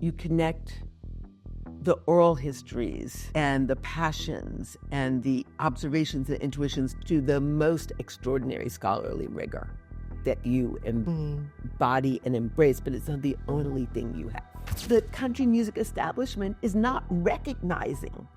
you connect the oral histories and the passions and the observations and intuitions to the most extraordinary scholarly rigor that you embody and embrace, but it's not the only thing you have. The country music establishment is not recognizing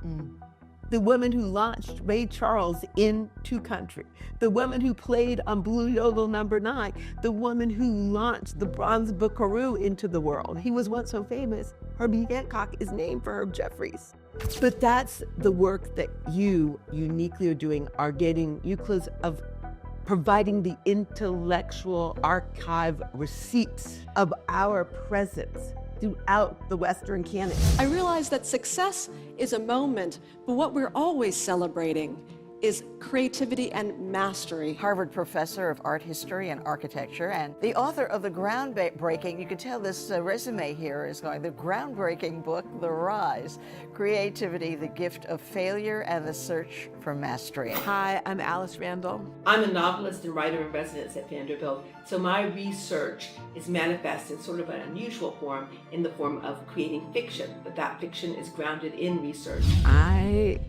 the woman who launched Ray Charles into country, the woman who played on Blue Yodel #9, the woman who launched the Bronze Buckaroo into the world. He was once so famous, Herbie Hancock is named for Herb Jeffries. But that's the work that you uniquely are doing, are getting you close of providing the intellectual archive receipts of our presence throughout the Western canon. I realize that success is a moment, but what we're always celebrating is creativity and mastery. Harvard professor of art history and architecture, and the author of the groundbreaking, you can tell this resume here is going, the groundbreaking book, The Rise, Creativity, the Gift of Failure and the Search for Mastery. Hi, I'm Alice Randall. I'm a novelist and writer in residence at Vanderbilt, so my research is manifest in sort of an unusual form, in the form of creating fiction, but that fiction is grounded in research. I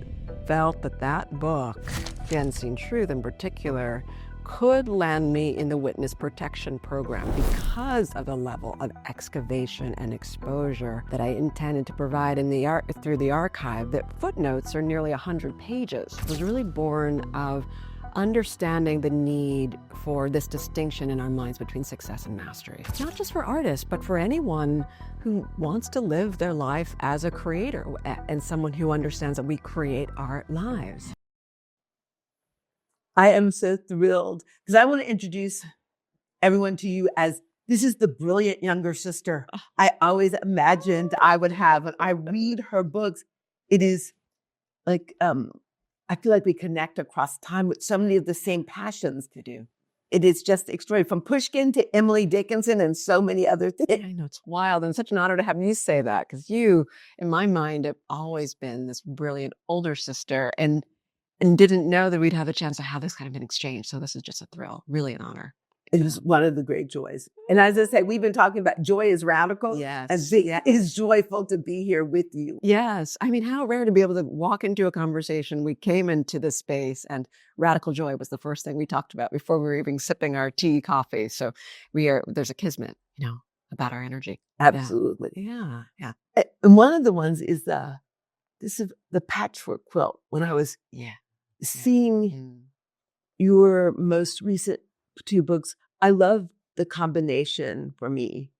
felt that book, The Unseen Truth in particular, could land me in the witness protection program because of the level of excavation and exposure that I intended to provide in the through the archive. That footnotes are nearly 100 pages. It was really born of understanding the need for this distinction in our minds between success and mastery. Not just for artists, but for anyone who wants to live their life as a creator and someone who understands that we create our lives. I am so thrilled because I want to introduce everyone to you as this is the brilliant younger sister I always imagined I would have. When I read her books, it is like, I feel like we connect across time with so many of the same passions to do. It is just extraordinary, from Pushkin to Emily Dickinson and so many other things. I know, it's wild, and such an honor to have you say that, because you, in my mind, have always been this brilliant older sister and didn't know that we'd have a chance to have this kind of an exchange. So this is just a thrill, really an honor. It was one of the great joys. And as I say, we've been talking about joy is radical. Yes. And it is joyful to be here with you. Yes. I mean, how rare to be able to walk into a conversation. We came into this space and radical joy was the first thing we talked about before we were even sipping our tea, coffee. So there's a kismet, about our energy. Absolutely. Yeah. Yeah. And one of the ones is this is the patchwork quilt. When I was seeing your most recent 2 books, I love the combination for me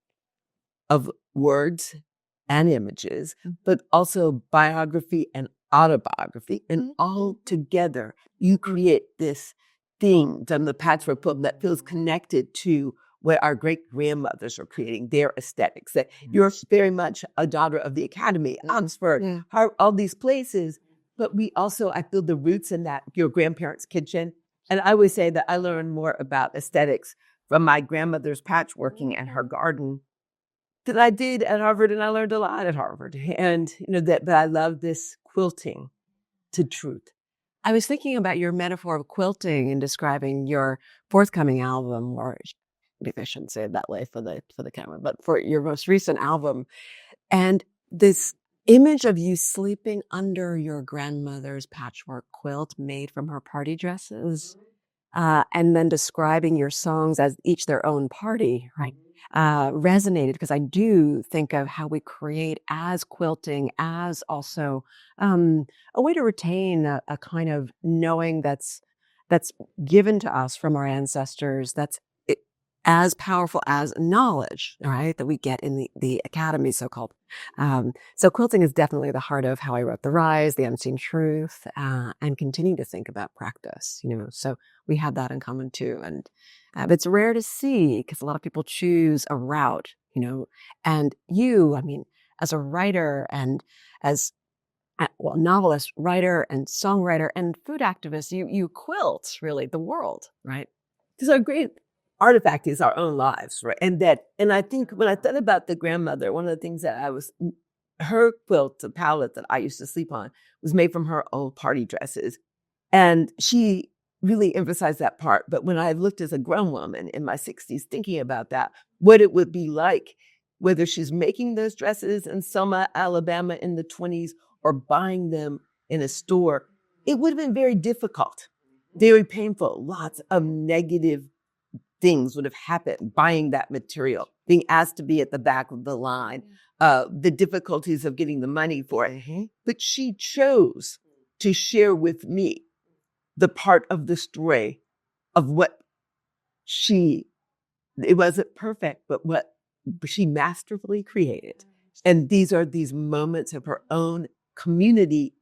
of words and images, but also biography and autobiography. And all together, you create this thing from the patchwork quilt that feels connected to what our great grandmothers are creating, their aesthetics. That you're very much a daughter of the Academy, Oxford, Harvard, all these places. But we also, I feel the roots in that, your grandparents' kitchen. And I always say that I learned more about aesthetics from my grandmother's patchworking and her garden than I did at Harvard, and I learned a lot at Harvard. And but I love this quilting to truth. I was thinking about your metaphor of quilting in describing your forthcoming album, or maybe I shouldn't say it that way for the camera, but for your most recent album, and this image of you sleeping under your grandmother's patchwork quilt made from her party dresses, and then describing your songs as each their own party, right? Resonated because I do think of how we create as quilting, as also a way to retain a kind of knowing that's given to us from our ancestors, that's as powerful as knowledge, right, that we get in the academy, so-called. So quilting is definitely the heart of how I wrote The Rise, The Unseen Truth, and continue to think about practice, So we had that in common too. And it's rare to see because a lot of people choose a route, and you, I mean, as a writer and as novelist, writer and songwriter and food activist, you quilt really the world, right? Because our great artifact is our own lives, right? And I think when I thought about the grandmother, one of the things that her quilt, the pallet that I used to sleep on, was made from her old party dresses. And she really emphasized that part. But when I looked as a grown woman in my 60s, thinking about that, what it would be like whether she's making those dresses in Selma, Alabama in the 20s or buying them in a store, it would have been very difficult, very painful. Lots of negative things would have happened buying that material, being asked to be at the back of the line, the difficulties of getting the money for it. But she chose to share with me the part of the story of what it wasn't perfect, but what she masterfully created. And these are these moments of her own community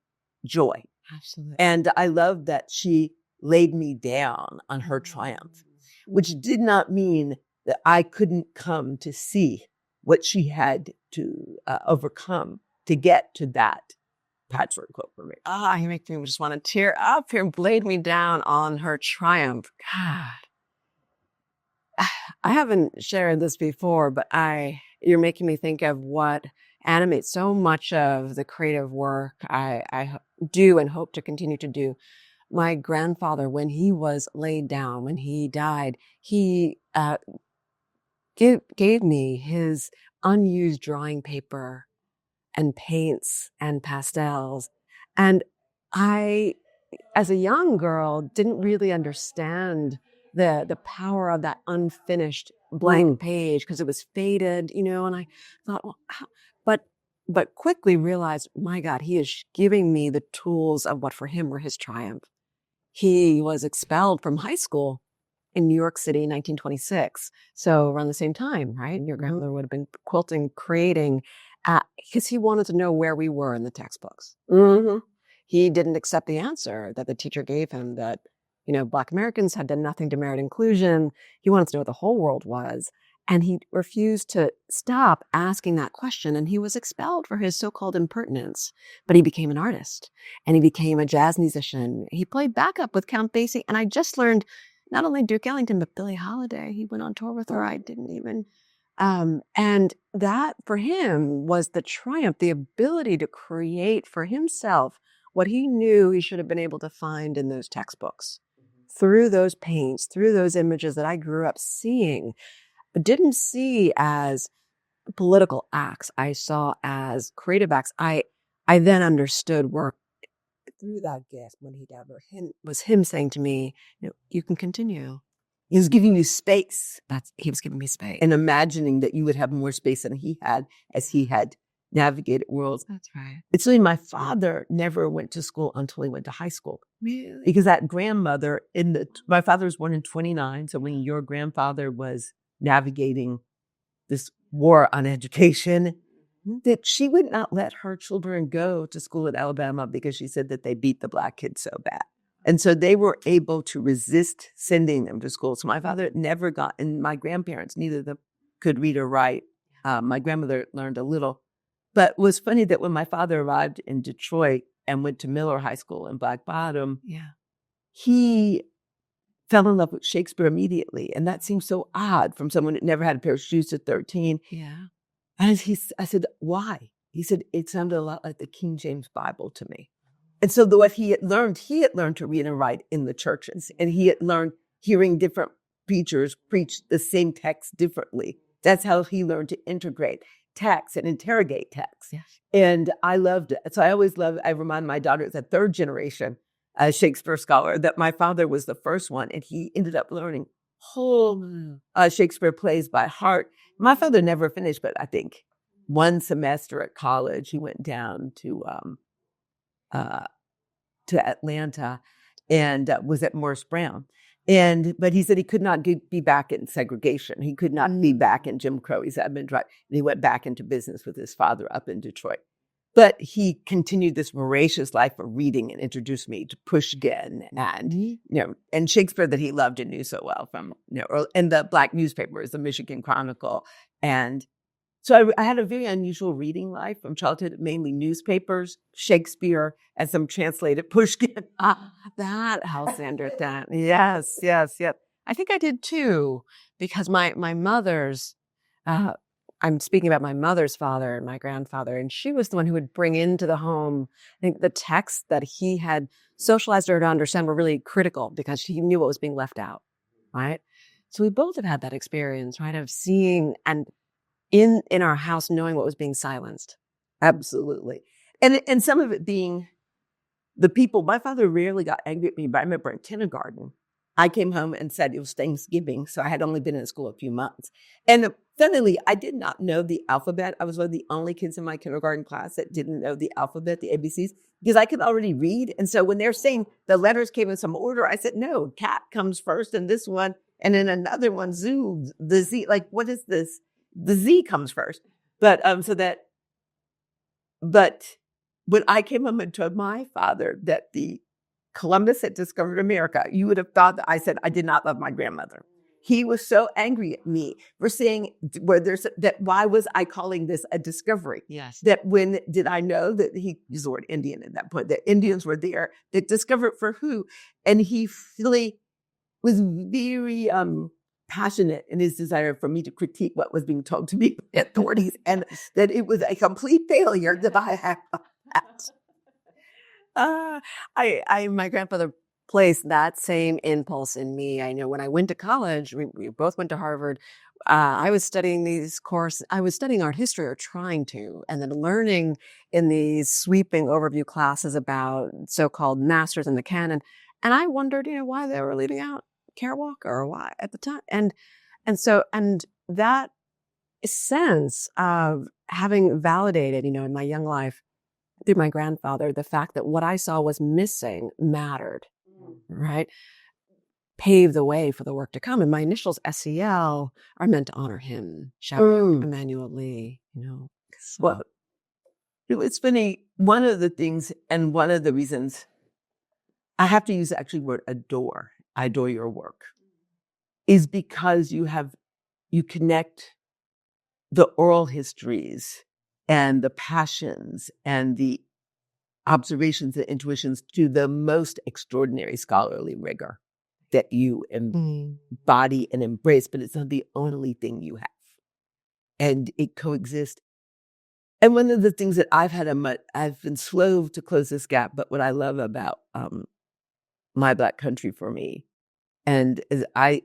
joy. Absolutely. And I love that she laid me down on her triumph, which did not mean that I couldn't come to see what she had to overcome to get to that patchwork quilt for me. You make me just want to tear up here. Laid me down on her triumph. God. I haven't shared this before, but you're making me think of what animates so much of the creative work I do and hope to continue to do. My grandfather, when he was laid down, when he died, he gave me his unused drawing paper and paints and pastels. And I, as a young girl, didn't really understand the power of that unfinished blank page because it was faded, and I thought, well, but quickly realized, my God, he is giving me the tools of what for him were his triumph. He was expelled from high school in New York City in 1926. So around the same time, right? Your grandmother would have been quilting, creating, because he wanted to know where we were in the textbooks. He didn't accept the answer that the teacher gave him that, Black Americans had done nothing to merit inclusion. He wanted to know what the whole world was. And he refused to stop asking that question. And he was expelled for his so-called impertinence. But he became an artist and he became a jazz musician. He played backup with Count Basie. And I just learned not only Duke Ellington, but Billie Holiday. He went on tour with her. I didn't even. And that for him was the triumph, the ability to create for himself what he knew he should have been able to find in those textbooks, through those paints, through those images that I grew up seeing, but didn't see as political acts. I saw as creative acts. I then understood work through that gift when he died. Was him saying to me, you can continue. He was giving you space. He was giving me space. And imagining that you would have more space than he had as he had navigated worlds. That's right. It's really, my father never went to school until he went to high school. Really? Because that grandmother my father was born in 1929. So when your grandfather was navigating this war on education, that she would not let her children go to school at Alabama because she said that they beat the Black kids so bad. And so they were able to resist sending them to school. So my father never and my grandparents, neither of them could read or write. My grandmother learned a little. But it was funny that when my father arrived in Detroit and went to Miller High School in Black Bottom, he fell in love with Shakespeare immediately. And that seemed so odd from someone that never had a pair of shoes at 13. Yeah. And I said, why? He said, it sounded a lot like the King James Bible to me. And so what he had learned to read and write in the churches. And he had learned hearing different preachers preach the same text differently. That's how he learned to integrate text and interrogate text. Yes. And I loved it. So I remind my daughter, it's a third generation Shakespeare scholar, that my father was the first one. And he ended up learning whole Shakespeare plays by heart. My father never finished, but I think one semester at college, he went down to Atlanta and was at Morris Brown. But he said he could not be back in segregation. He could not be back in Jim Crow. He said, I've been dry. And he went back into business with his father up in Detroit. But he continued this voracious life of reading and introduced me to Pushkin and Shakespeare that he loved and knew so well from, and the Black newspapers, the Michigan Chronicle. And so I had a very unusual reading life from childhood, mainly newspapers, Shakespeare, and some translated Pushkin. That helps understand. Yes. I think I did too, because my mother's, I'm speaking about my mother's father and my grandfather, and she was the one who would bring into the home, I think, the texts that he had socialized her to understand were really critical because he knew what was being left out, right? So we both have had that experience, right, of seeing and in our house knowing what was being silenced. Absolutely. And some of it being the people, my father rarely got angry at me, but I remember in kindergarten, I came home and said it was Thanksgiving, so I had only been in school a few months. And suddenly, I did not know the alphabet. I was one of the only kids in my kindergarten class that didn't know the alphabet, the ABCs, because I could already read. And so when they're saying the letters came in some order, I said, no, cat comes first, and this one, and then another one, zoo, the Z. Like, what is this? The Z comes first. But but when I came home and told my father that the Columbus had discovered America, you would have thought that I said I did not love my grandmother. He was so angry at me for saying why was I calling this a discovery? Yes. That when did I know that he used the word Indian at that point, that Indians were there, that discovered for who? And he really was very passionate in his desire for me to critique what was being told to me by the authorities, and that it was a complete failure that I had that. My grandfather placed that same impulse in me. I know when I went to college, we both went to Harvard. I was studying I was studying art history, or trying to, and then learning in these sweeping overview classes about so-called masters in the canon. And I wondered, why they were leaving out Kerouac, or why at the time. And that sense of having validated, in my young life, through my grandfather, the fact that what I saw was missing mattered, right? Paved the way for the work to come. And my initials, SEL, are meant to honor him. Shout out Emmanuel Lee, So. Well, it's funny. One of the things, and one of the reasons I have to use actually the word adore. I adore your work, is because you connect the oral histories and the passions and the observations and intuitions to the most extraordinary scholarly rigor that you embody and embrace, but it's not the only thing you have. And it coexists. And one of the things that I've been slow to close this gap, but what I love about My Black Country for me, and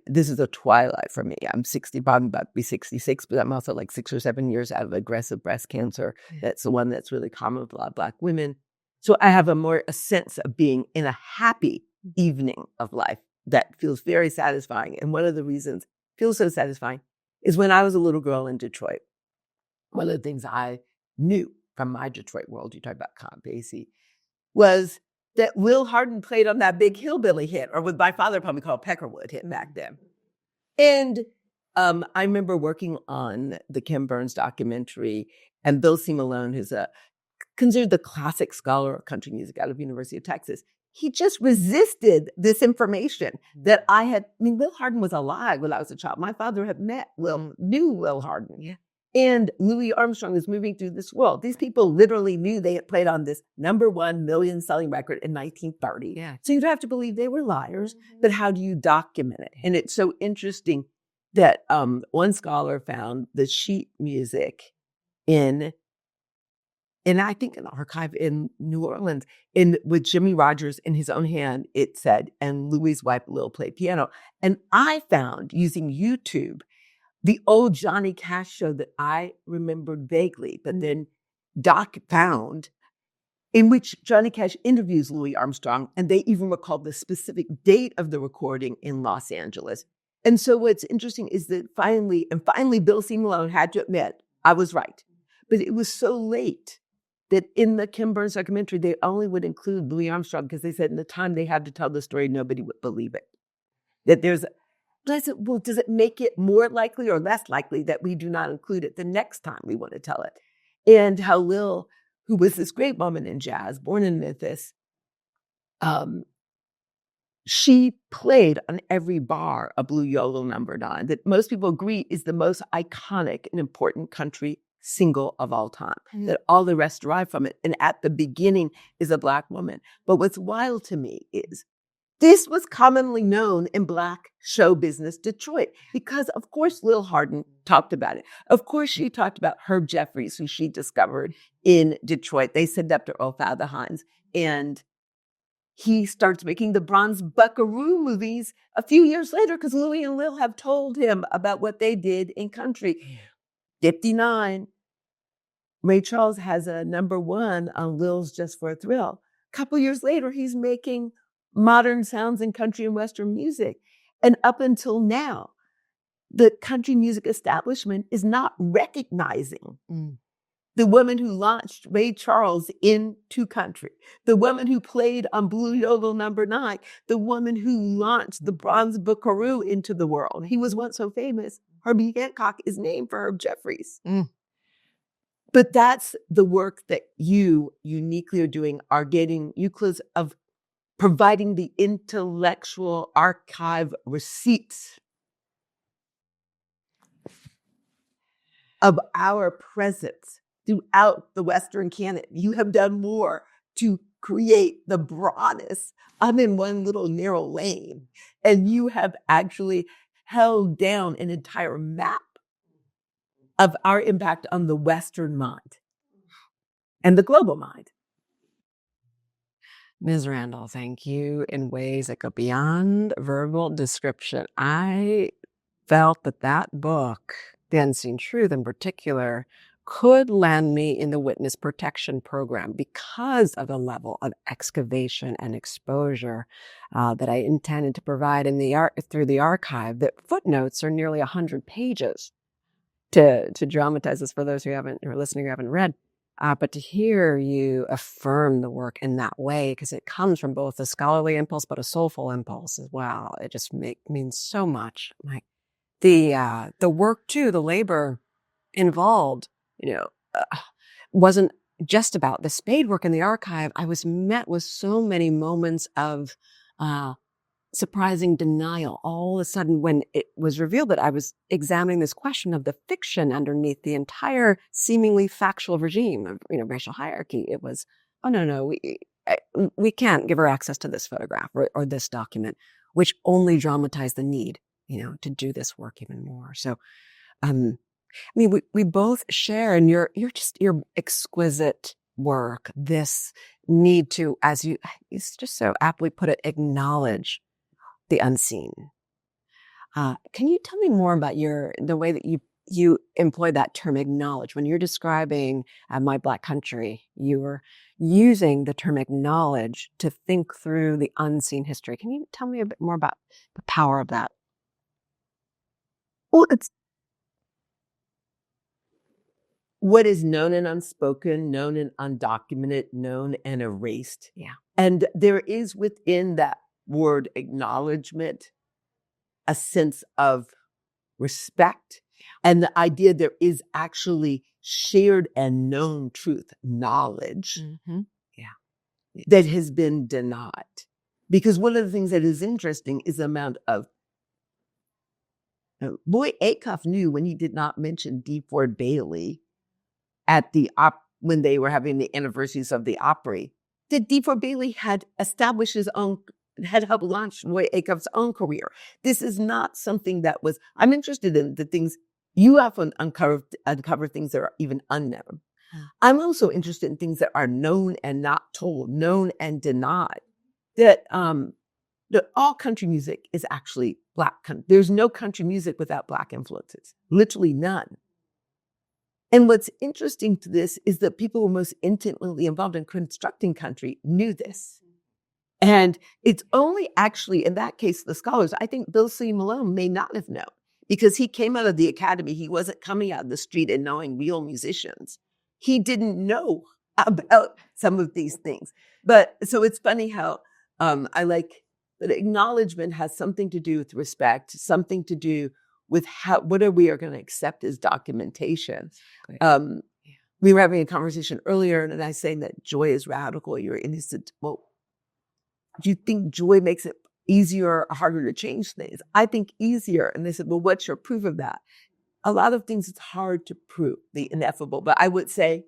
this is a twilight for me. I'm 60, I'm about to be 66, but I'm also like 6 or 7 years out of aggressive breast cancer. Yeah. That's the one that's really common with a lot of Black women. So I have a sense of being in a happy evening of life that feels very satisfying. And one of the reasons it feels so satisfying is when I was a little girl in Detroit, one of the things I knew from my Detroit world, you talk about Count Basie, was that Lil Hardin played on that big hillbilly hit, or what my father probably called Peckerwood hit back then. And I remember working on the Kim Burns documentary, and Bill C. Malone, who's considered the classic scholar of country music out of University of Texas, he just resisted this information that Lil Hardin was alive when I was a child. My father had knew Lil Hardin. Yeah. And Louis Armstrong is moving through this world. These people literally knew they had played on this #1 million selling record in 1930. Yeah. So you'd have to believe they were liars, but how do you document it? And it's so interesting that one scholar found the sheet music in I think an archive in New Orleans, with Jimmy Rogers in his own hand, it said, and Louis' wife Lil played piano. And I found, using YouTube, the old Johnny Cash show that I remembered vaguely, but then Doc found, in which Johnny Cash interviews Louis Armstrong, and they even recalled the specific date of the recording in Los Angeles. And so what's interesting is that finally Bill C. Malone had to admit, I was right. But it was so late that in the Kim Burns documentary, they only would include Louis Armstrong because they said in the time they had to tell the story, nobody would believe it. But I said, well, does it make it more likely or less likely that we do not include it the next time we want to tell it? And how Lil, who was this great woman in jazz, born in Memphis, she played on every bar a Blue Yodel No. 9 that most people agree is the most iconic and important country single of all time, that all the rest derive from it. And at the beginning is a Black woman. But what's wild to me is this was commonly known in Black show business Detroit because, of course, Lil Hardin talked about it. Of course, she talked about Herb Jeffries, who she discovered in Detroit. They sent up to Earl Father Hines, and he starts making the Bronze Buckaroo movies a few years later because Louis and Lil have told him about what they did in country. 59, Ray Charles has a #1 on Lil's Just for a Thrill. A couple years later, he's making modern sounds in country and Western music. And up until now, the country music establishment is not recognizing the woman who launched Ray Charles into country, the woman who played on Blue Yodel #9, the woman who launched the Bronze Buckaroo into the world. He was once so famous, Herbie Hancock is named for Herb Jeffries. But that's the work that you uniquely are doing, are getting Euclid's of providing the intellectual archive receipts of our presence throughout the Western canon. You have done more to create the broadest. I'm in one little narrow lane, and you have actually held down an entire map of our impact on the Western mind and the global mind. Ms. Randall, thank you in ways that go beyond verbal description. I felt that book, The Unseen Truth in particular, could land me in the witness protection program because of the level of excavation and exposure that I intended to provide in through the archive. That footnotes are nearly 100 pages to dramatize this for those who are listening who haven't read. But to hear you affirm the work in that way, because it comes from both a scholarly impulse, but a soulful impulse as well. It just means so much. Like the work too, the labor involved, wasn't just about the spade work in the archive. I was met with so many moments of surprising denial all of a sudden when it was revealed that I was examining this question of the fiction underneath the entire seemingly factual regime of racial hierarchy. It was, oh no, we can't give her access to this photograph or this document, which only dramatized the need to do this work even more. So we both share in your exquisite work this need to, as you just so aptly put it, acknowledge the unseen. Can you tell me more about the way that you employ that term acknowledge? When you're describing My Black Country, you were using the term acknowledge to think through the unseen history. Can you tell me a bit more about the power of that? Well, it's what is known and unspoken, known and undocumented, known and erased. Yeah. And there is within that word acknowledgement a sense of respect and the idea there is actually shared and known truth, knowledge that has been denied. Because one of the things that is interesting is the amount of Boyd Acuff knew when he did not mention D. Ford Bailey at the when they were having the anniversaries of the Opry, that D. Ford Bailey had established had helped launch Boyd Acuff's own career. This is not something that was, I'm interested in the things, you often uncover things that are even unknown. I'm also interested in things that are known and not told, known and denied. That all country music is actually Black. There's no country music without Black influences, literally none. And what's interesting to this is that people who were most intimately involved in constructing country knew this. And it's only actually, in that case, the scholars, I think Bill C. Malone may not have known because he came out of the academy. He wasn't coming out of the street and knowing real musicians. He didn't know about some of these things. But so it's funny how I like that acknowledgement has something to do with respect, something to do with what are we going to accept as documentation. We were having a conversation earlier and I was saying that joy is radical. You're innocent. Well, do you think joy makes it easier or harder to change things? I think easier. And they said, well, what's your proof of that? A lot of things it's hard to prove, the ineffable. But I would say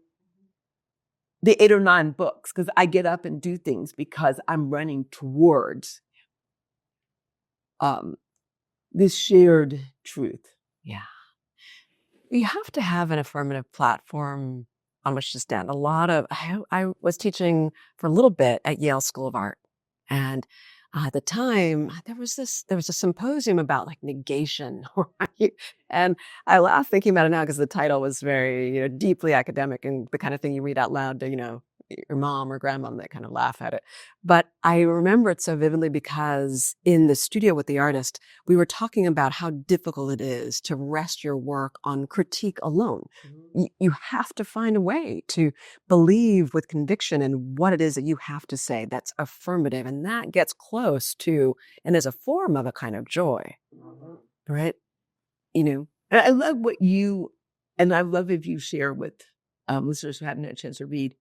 the 8 or 9 books, because I get up and do things because I'm running towards this shared truth. Yeah. You have to have an affirmative platform on which to stand. I was teaching for a little bit at Yale School of Art, and at the time, there was a symposium about like negation, right? And I laugh thinking about it now because the title was very, deeply academic and the kind of thing you read out loud to, your mom or grandma, and they kind of laugh at it. But I remember it so vividly because in the studio with the artist, we were talking about how difficult it is to rest your work on critique alone. You have to find a way to believe with conviction in what it is that you have to say that's affirmative. And that gets close to, and is a form of a kind of joy, right? And I love and I love if you share with listeners who haven't had a chance to read,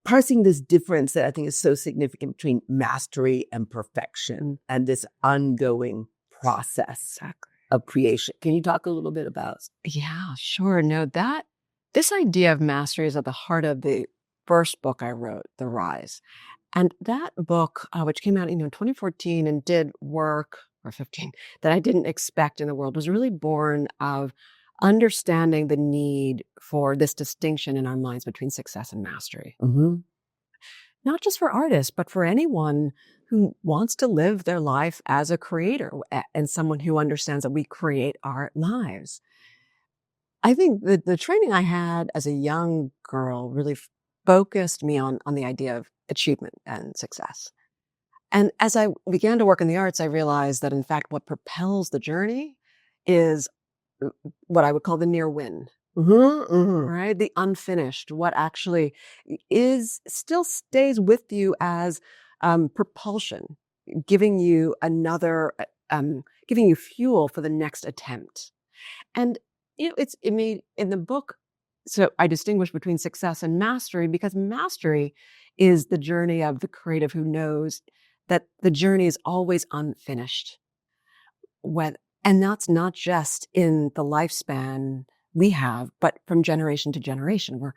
parsing this difference that I think is so significant between mastery and perfection and this ongoing process of creation. Can you talk a little bit about? Yeah, sure. No, this idea of mastery is at the heart of the first book I wrote, The Rise. And that book, which came out in 2014 and did work, or 15, that I didn't expect in the world, was really born of understanding the need for this distinction in our minds between success and mastery. Mm-hmm. Not just for artists, but for anyone who wants to live their life as a creator and someone who understands that we create our lives. I think the training I had as a young girl really focused me on the idea of achievement and success. And as I began to work in the arts, I realized that in fact, what propels the journey is what I would call the near win, right? The unfinished, what actually still stays with you as propulsion, giving you giving you fuel for the next attempt. And it made in the book. So I distinguish between success and mastery because mastery is the journey of the creative who knows that the journey is always unfinished. And that's not just in the lifespan we have, but from generation to generation. Where,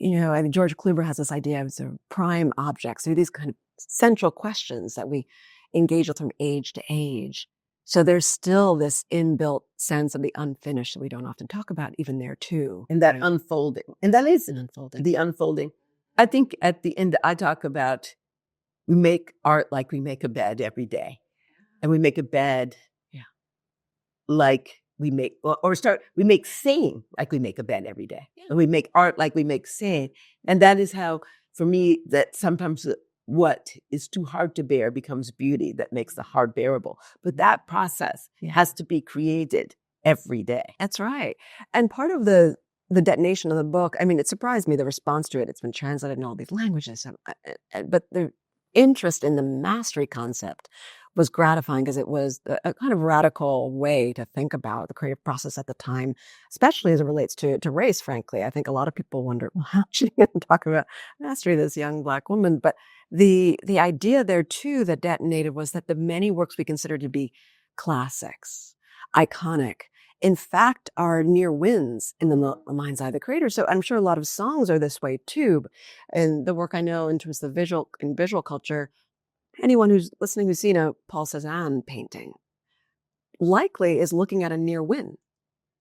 I mean, George Kluber has this idea of sort of prime objects, these kind of central questions that we engage with from age to age. So there's still this inbuilt sense of the unfinished that we don't often talk about, even there too. And that unfolding. And that is an unfolding. The unfolding. I think at the end, I talk about we make art like we make a bed every day. And we make a bed like we make, we make singing like we make a bed every day. Yeah. And we make art like we make singing. And that is how, for me, that sometimes what is too hard to bear becomes beauty that makes the hard bearable. But that process has to be created every day. That's right. And part of the detonation of the book, I mean, it surprised me, the response to it. It's been translated in all these languages. But the interest in the mastery concept was gratifying because it was a kind of radical way to think about the creative process at the time, especially as it relates to race, frankly. I think a lot of people wonder, well, how's she going to talk about mastery, this young Black woman? But the idea there, too, that detonated was that the many works we consider to be classics, iconic, in fact, are near wins in the mind's eye of the creator. So I'm sure a lot of songs are this way, too. And the work I know in terms of visual culture, anyone who's listening who's seen a Paul Cézanne painting likely is looking at a near win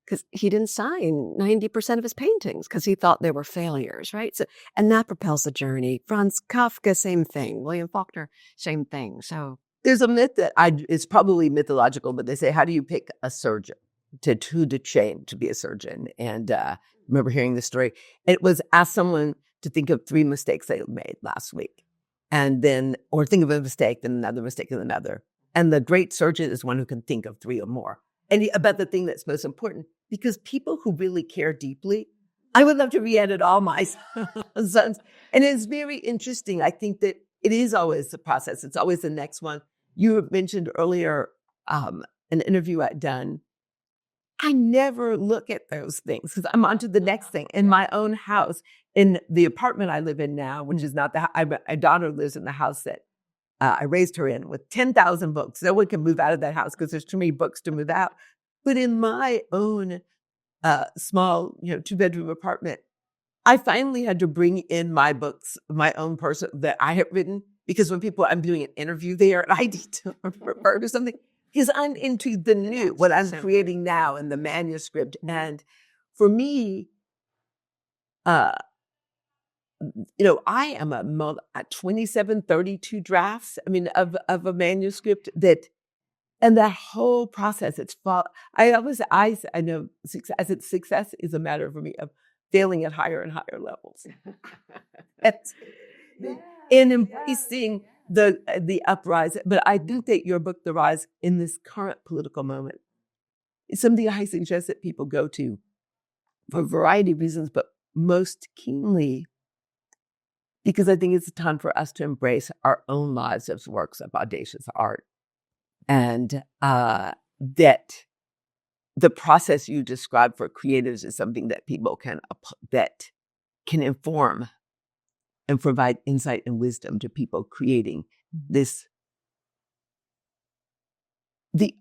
because he didn't sign 90% of his paintings because he thought they were failures, right? So, and that propels the journey. Franz Kafka, same thing. William Faulkner, same thing. So there's a myth that it's probably mythological, but they say, how do you pick a surgeon to train to be a surgeon? And I remember hearing this story. It was ask someone to think of 3 mistakes they made last week. And then, or think of a mistake, then another mistake, and another. And the great surgeon is one who can think of 3 or more. And about the thing that's most important, because people who really care deeply, I would love to re-edit all my sons. And it's very interesting. I think that it is always the process. It's always the next one. You mentioned earlier an interview I'd done. I never look at those things because I'm on to the next thing. In my own house, in the apartment I live in now, which is not my daughter lives in the house that I raised her in with 10,000 books. No one can move out of that house because there's too many books to move out. But in my own small, 2-bedroom apartment, I finally had to bring in my books, my own person that I had written, because when I'm doing an interview there and I need to refer to something, because I'm into the new, what I'm creating now in the manuscript. And for me, I am at 27, 32 drafts, of a manuscript and that whole process, I know success is a matter for me of failing at higher and higher levels. In embracing the uprising. But I think that your book, The Rise, in this current political moment, is something I suggest that people go to for a variety of reasons, but most keenly because I think it's a time for us to embrace our own lives as works of audacious art. And that the process you described for creatives is something that people that can inform and provide insight and wisdom to people creating this.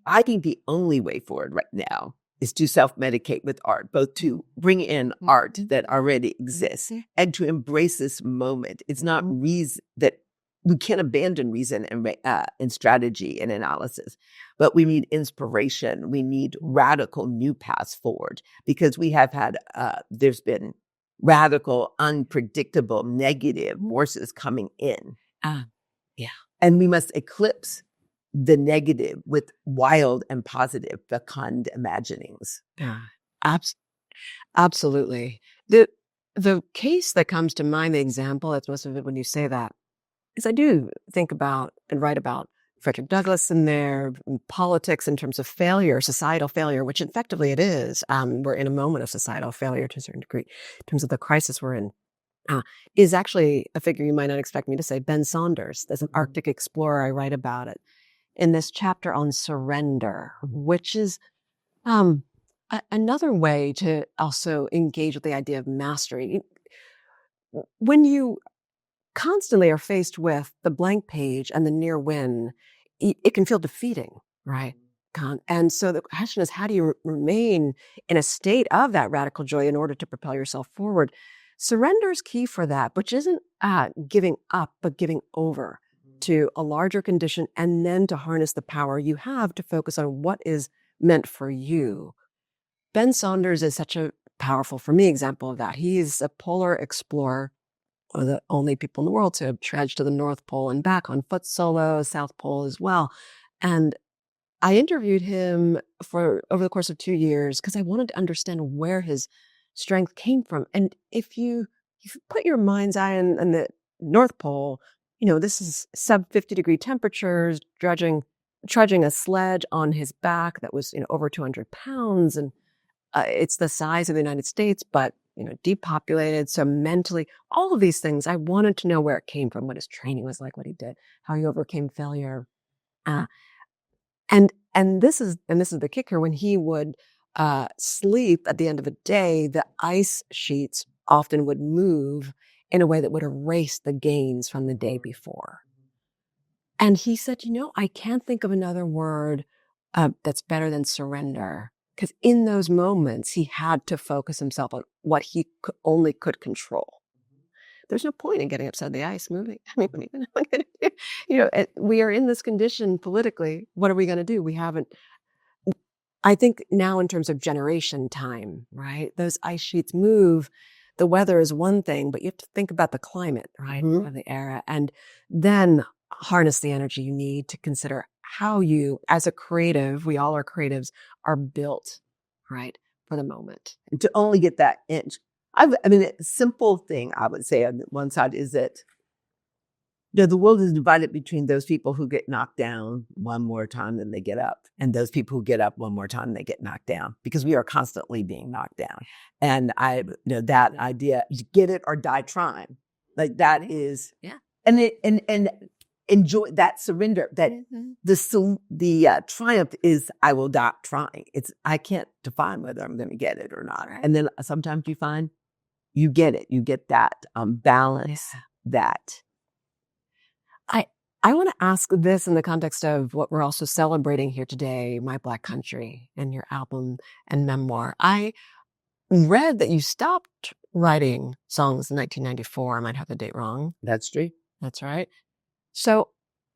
I think the only way forward right now is to self-medicate with art, both to bring in art that already exists and to embrace this moment. It's not reason that we can't abandon reason and strategy and analysis, but we need inspiration. We need radical new paths forward because we have had, there's been radical, unpredictable, negative forces coming in. Yeah. And we must eclipse the negative with wild and positive, fecund imaginings. Yeah, absolutely. The case that comes to mind, the example, that's most of it when you say that, is I do think about and write about Frederick Douglass in there, politics in terms of failure, societal failure, which effectively it is. We're in a moment of societal failure to a certain degree in terms of the crisis we're in. Is actually a figure you might not expect me to say, Ben Saunders. There's an Arctic explorer, I write about it in this chapter on surrender, which is another way to also engage with the idea of mastery. When you constantly are faced with the blank page and the near win, it can feel defeating, right? And so the question is, how do you remain in a state of that radical joy in order to propel yourself forward? Surrender is key for that, which isn't giving up, but giving over to a larger condition, and then to harness the power you have to focus on what is meant for you. Ben Saunders is such a powerful, for me, example of that. He is a polar explorer, one of the only people in the world to have trudged to the North Pole and back on foot solo, South Pole as well. And I interviewed him for over the course of 2 years because I wanted to understand where his strength came from. And if you put your mind's eye on the North Pole, this is sub 50-degree temperatures, trudging a sledge on his back that was, over 200 pounds. And it's the size of the United States, but, depopulated. So mentally, all of these things, I wanted to know where it came from, what his training was like, what he did, how he overcame failure. And this is the kicker. When he would sleep at the end of a day, the ice sheets often would move in a way that would erase the gains from the day before. And he said, I can't think of another word that's better than surrender. Because in those moments, he had to focus himself on what he only could control. There's no point in getting upset at the ice moving. What are you going to do? We are in this condition politically. What are we going to do? We haven't. I think now in terms of generation time, right? Those ice sheets move. The weather is one thing, but you have to think about the climate, right, of the era, and then harness the energy you need to consider how you, as a creative, we all are creatives, are built, right, for the moment. And to only get that inch. A simple thing I would say on one side is that the world is divided between those people who get knocked down one more time than they get up, and those people who get up one more time and they get knocked down, because we are constantly being knocked down. And that idea, get it or die trying, like that is, and enjoy that surrender. That the triumph is, I will die trying. I can't define whether I'm going to get it or not. Right. And then sometimes you find you get it. You get that balance. That. I want to ask this in the context of what we're also celebrating here today, My Black Country, and your album and memoir. I read that you stopped writing songs in 1994. I might have the date wrong. That's true. That's right. So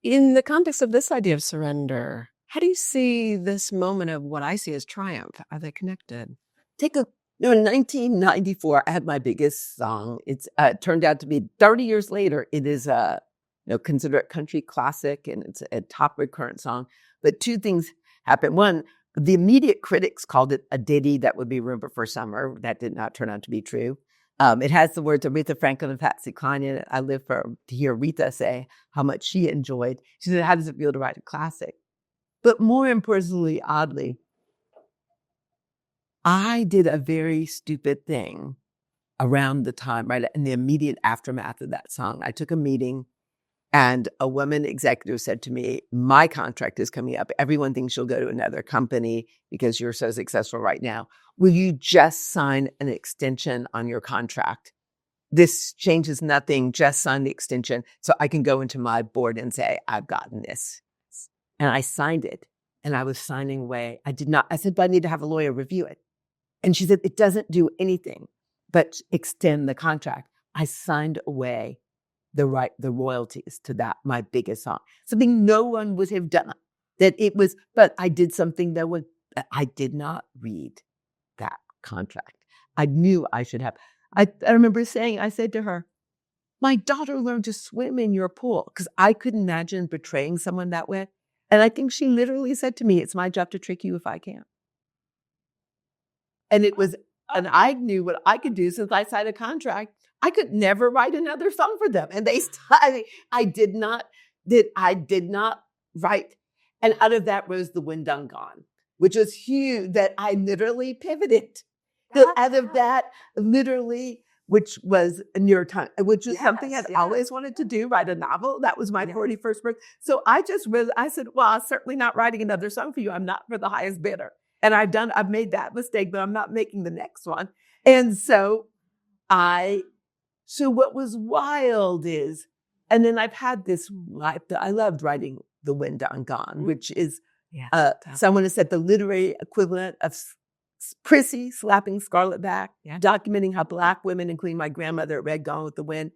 in the context of this idea of surrender, how do you see this moment of what I see as triumph? Are they connected? Take a In 1994, I had my biggest song. It's turned out to be 30 years later. It is considered a country classic, and it's a top recurrent song. But two things happened. One, the immediate critics called it a ditty that would be remembered for summer. That did not turn out to be true. It has the words of Aretha Franklin and Patsy Cline in it. I live to hear Aretha say how much she enjoyed. She said, "How does it feel to write a classic?" But more importantly, oddly, I did a very stupid thing around the time, right in the immediate aftermath of that song. I took a meeting, and a woman executive said to me, "My contract is coming up. Everyone thinks you'll go to another company because you're so successful right now. Will you just sign an extension on your contract? This changes nothing. Just sign the extension so I can go into my board and say, I've gotten this." And I signed it, and I was signing away. I said, "But I need to have a lawyer review it." And she said, "It doesn't do anything but extend the contract." I signed away the royalties to that, my biggest song. Something no one would have done. But I did something I did not read that contract. I knew I should have. I remember I said to her, "My daughter learned to swim in your pool," because I couldn't imagine betraying someone that way. And I think she literally said to me, "It's my job to trick you if I can." And I knew what I could do since I signed a contract. I could never write another song for them. And I did not write. And out of that rose The Wind Done Gone, which was huge, that I literally pivoted. Out of that, literally, which was a New York Times, which was something I'd always wanted to do, write a novel. That was my 41st birthday. So I said, "Well, I'm certainly not writing another song for you. I'm not for the highest bidder." And I've made that mistake, but I'm not making the next one. And so what was wild is, and then I've had this life that I loved writing The Wind Done Gone, which is, someone has said the literary equivalent of Prissy slapping Scarlet back, documenting how Black women, including my grandmother, read Gone with the Wind,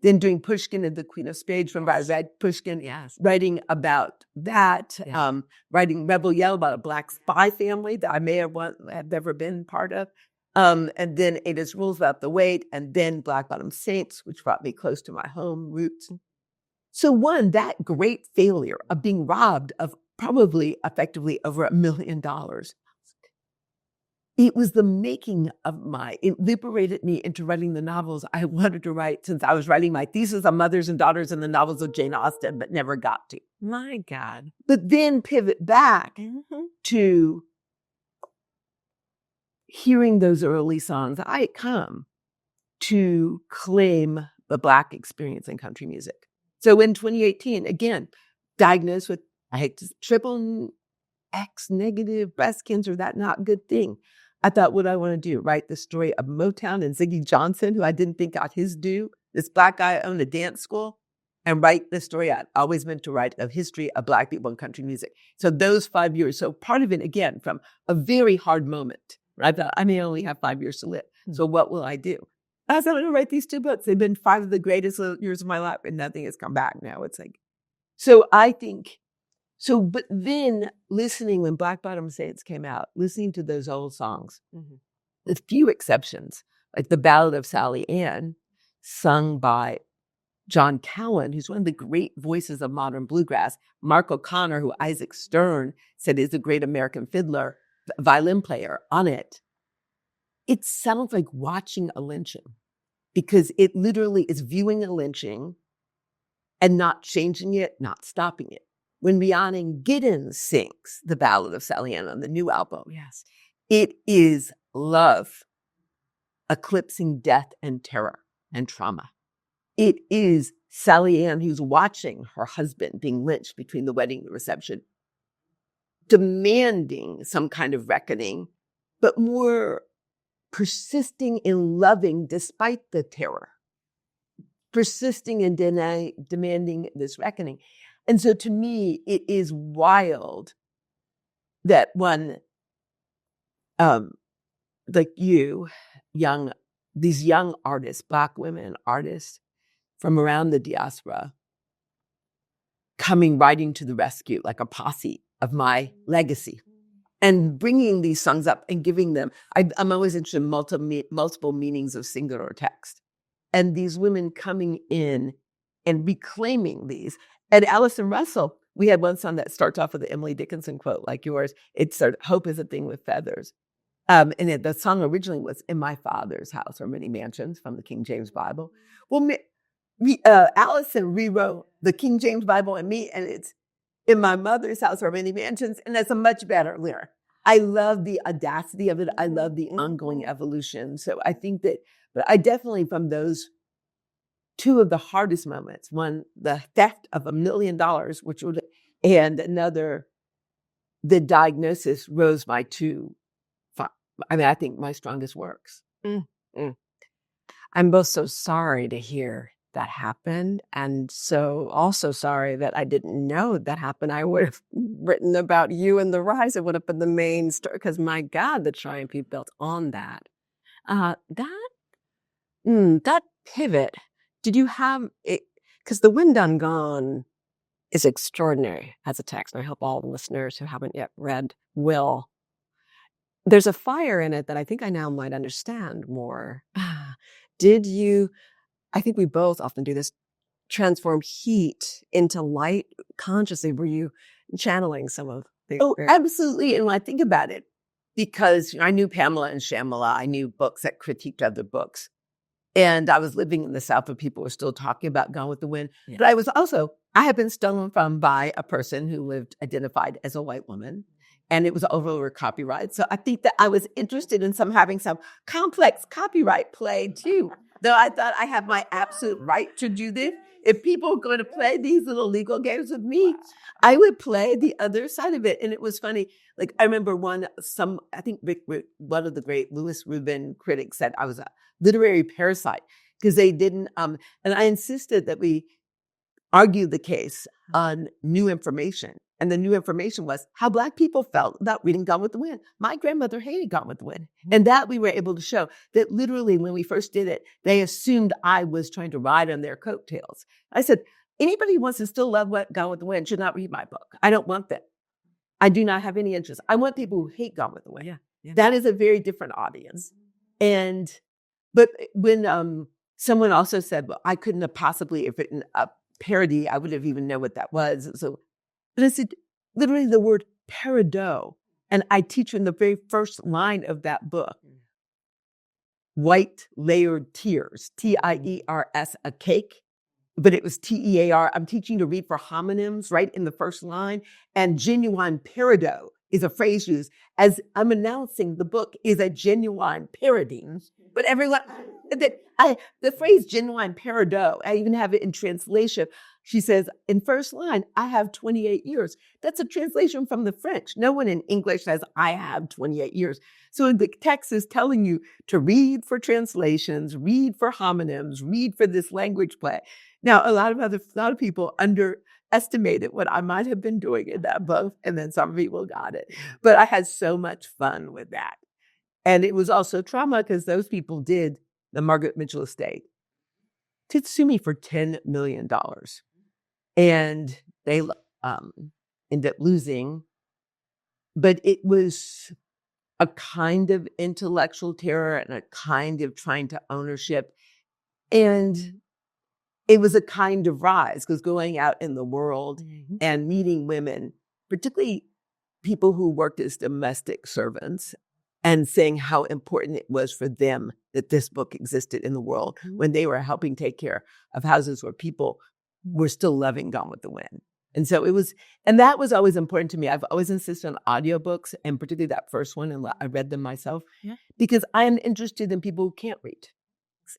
then doing Pushkin and the Queen of Spades from I read Pushkin, writing about that, writing Rebel Yell about a Black spy family that I may have ever been part of, and then Ada's Rules About the Weight, and then Black Bottom Saints, which brought me close to my home roots. So one, that great failure of being robbed of probably effectively over $1 million, it was the making of it liberated me into writing the novels I wanted to write since I was writing my thesis on mothers and daughters and the novels of Jane Austen, but never got to. My God. But then pivot back to hearing those early songs. I had come to claim the Black experience in country music. So in 2018, again, diagnosed with, I had triple X negative breast cancer, that not good thing. I thought, what do I want to do? Write the story of Motown and Ziggy Johnson, who I didn't think got his due. This Black guy owned a dance school, and write the story I'd always meant to write of history of Black people in country music. So those 5 years. So part of it, again, from a very hard moment, where I thought I may only have 5 years to live. So what will I do? I said, I'm going to write these 2 books. They've been 5 of the greatest years of my life, and nothing has come back now. It's like, so I think, but then listening when Black Bottom Saints came out, listening to those old songs, with few exceptions, like the Ballad of Sally Ann, sung by John Cowan, who's one of the great voices of modern bluegrass, Mark O'Connor, who Isaac Stern said is a great American fiddler, violin player on it. It sounds like watching a lynching, because it literally is viewing a lynching and not changing it, not stopping it. When Rhiannon Giddens sings the Ballad of Sally Ann on the new album, it is love eclipsing death and terror and trauma. It is Sally Ann who's watching her husband being lynched between the wedding and the reception, demanding some kind of reckoning, but more persisting in loving despite the terror, persisting in demanding this reckoning. And so to me, it is wild that one, like you, these young artists, Black women artists from around the diaspora, riding to the rescue like a posse of my legacy. and bringing these songs up and giving them, I'm always interested in multiple meanings of singular text. And these women coming in and reclaiming these. And Alice and Russell, we had one song that starts off with the Emily Dickinson quote like yours. It started, hope is a thing with feathers. And the song originally was In My Father's House Are Many Mansions from the King James Bible. Well, Allison rewrote the King James Bible and it's In My Mother's House Are Many Mansions. And that's a much better lyric. I love the audacity of it. I love the ongoing evolution. So I think that, but I definitely, from those two of the hardest moments, one, the theft of $1 million, and another, the diagnosis, rose my two, I think my strongest works. I'm both so sorry to hear that happened, and so also sorry that I didn't know that happened. I would have written about you and the rise. It would have been the main story, because my God, the triumph you built on that. That pivot, did you have it? Because The Wind Done Gone is extraordinary as a text, and I hope all the listeners who haven't yet read will. There's a fire in it that I think I now might understand more. Did you, I think we both often do this, transform heat into light consciously? Were you channeling some of the Oh, experience? absolutely. And when I think about it, because I knew Pamela and Shamala, I knew books that critiqued other books. And I was living in the South where people were still talking about Gone with the Wind. Yeah. But I had been stolen from by a person who identified as a white woman. And it was over copyright. So I think that I was interested in having some complex copyright play too. Though I thought I have my absolute right to do this. If people were going to play these little legal games with me, I would play the other side of it. And it was funny. Like I remember I think one of the great Louis Rubin critics said I was a literary parasite because they didn't, and I insisted that we argue the case on new information. And the new information was how Black people felt about reading Gone with the Wind. My grandmother hated Gone with the Wind. And that we were able to show that literally when we first did it, they assumed I was trying to ride on their coattails. I said, anybody who wants to still love Gone with the Wind should not read my book. I don't want that. I do not have any interest. I want people who hate Gone with the Wind. Yeah. That is a very different audience. But when someone also said, well, I couldn't have possibly have written a parody, I would have even known what that was. So, but I said, literally the word peridot, and I teach in the very first line of that book, white layered tears, Tiers, a cake, but it was TEAR. I'm teaching to read for homonyms right in the first line, and genuine peridot is a phrase used as I'm announcing the book is a genuine parody. But everyone, the phrase genuine peridot, I even have it in translation. She says, in first line, I have 28 years. That's a translation from the French. No one in English says, I have 28 years. So the text is telling you to read for translations, read for homonyms, read for this language play. Now, a lot of people underestimated what I might have been doing in that book, and then some people got it. But I had so much fun with that. And it was also trauma because those people did the Margaret Mitchell estate to sue me for $10 million. And they ended up losing. But it was a kind of intellectual terror and a kind of trying to ownership. And it was a kind of rise because going out in the world and meeting women, particularly people who worked as domestic servants, and saying how important it was for them that this book existed in the world when they were helping take care of houses where people were still loving Gone with the Wind. And so that was always important to me. I've always insisted on audiobooks, and particularly that first one, and I read them myself because I am interested in people who can't read.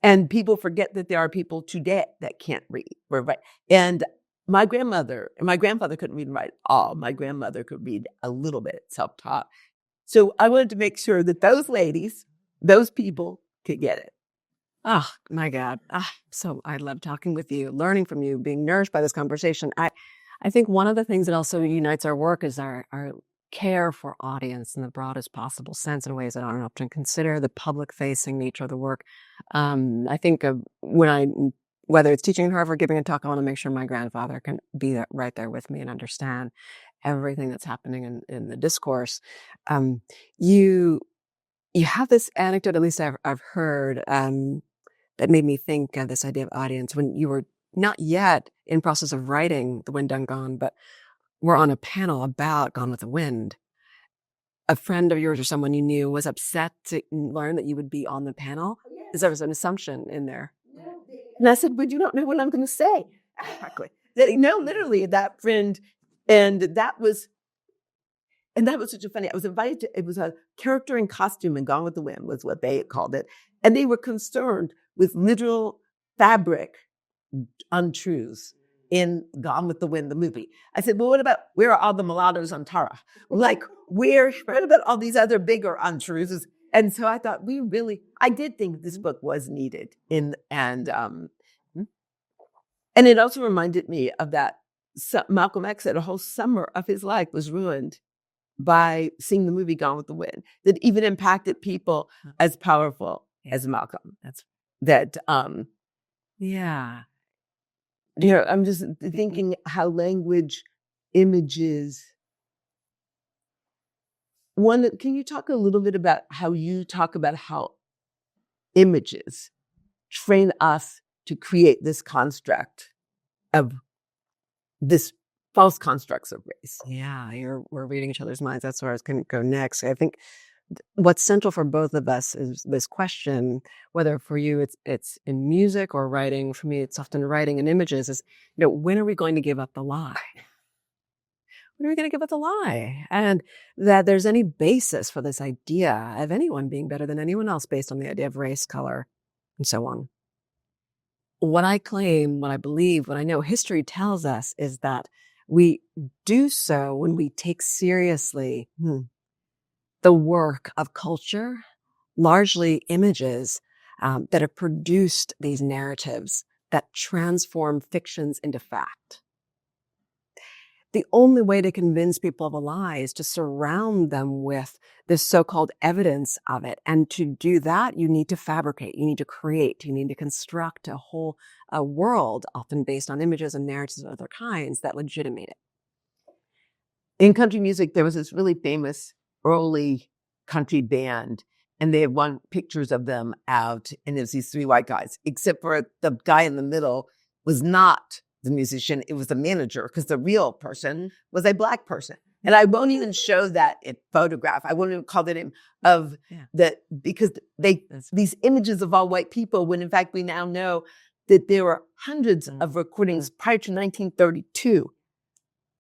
And people forget that there are people today that can't read. Right? And my grandmother and my grandfather couldn't read and write at all. My grandmother could read a little bit, self-taught. So I wanted to make sure that those ladies, those people could get it. Oh, my God. So I love talking with you, learning from you, being nourished by this conversation. I think one of the things that also unites our work is our care for audience in the broadest possible sense in ways that I don't often consider, the public-facing nature of the work. I think whether it's teaching at Harvard, giving a talk, I want to make sure my grandfather can be right there with me and understand. everything that's happening in the discourse. You have this anecdote, at least I've heard, that made me think of this idea of audience when you were not yet in process of writing The Wind Done Gone, but were on a panel about Gone with the Wind. A friend of yours or someone you knew was upset to learn that you would be on the panel. Is there an assumption in there? And I said, but you don't know what I'm going to say. Exactly. No, literally that friend. And that was such a funny, I was invited to, it was a character in costume in Gone with the Wind was what they had called it. And they were concerned with literal fabric untruths in Gone with the Wind, the movie. I said, well, what about, where are all the mulattoes on Tara? Like, what about all these other bigger untruths? And so I thought I did think this book was needed and it also reminded me of that Malcolm X said a whole summer of his life was ruined by seeing the movie Gone with the Wind, that even impacted people as powerful as Malcolm. Yeah. I'm just thinking how language, images. Can you talk a little bit about how you talk about how images train us to create this construct of this false constructs of race? Yeah, we're reading each other's minds. That's where I was going to go next. I think what's central for both of us is this question, whether for you it's in music or writing. For me, it's often writing and images. Is when are we going to give up the lie? When are we going to give up the lie? And that there's any basis for this idea of anyone being better than anyone else based on the idea of race, color, and so on. What I claim, what I believe, what I know history tells us is that we do so when we take seriously the work of culture, largely images that have produced these narratives that transform fictions into fact. The only way to convince people of a lie is to surround them with this so-called evidence of it. And to do that, you need to fabricate, you need to create, you need to construct a world, often based on images and narratives of other kinds, that legitimate it. In country music, there was this really famous early country band, and they had won pictures of them out, and it was these three white guys, except for the guy in the middle was not the musician, it was the manager, because the real person was a Black person. And I won't even show that photograph. I won't even call the name of that, because these images of all white people, when in fact we now know that there were hundreds of recordings prior to 1932,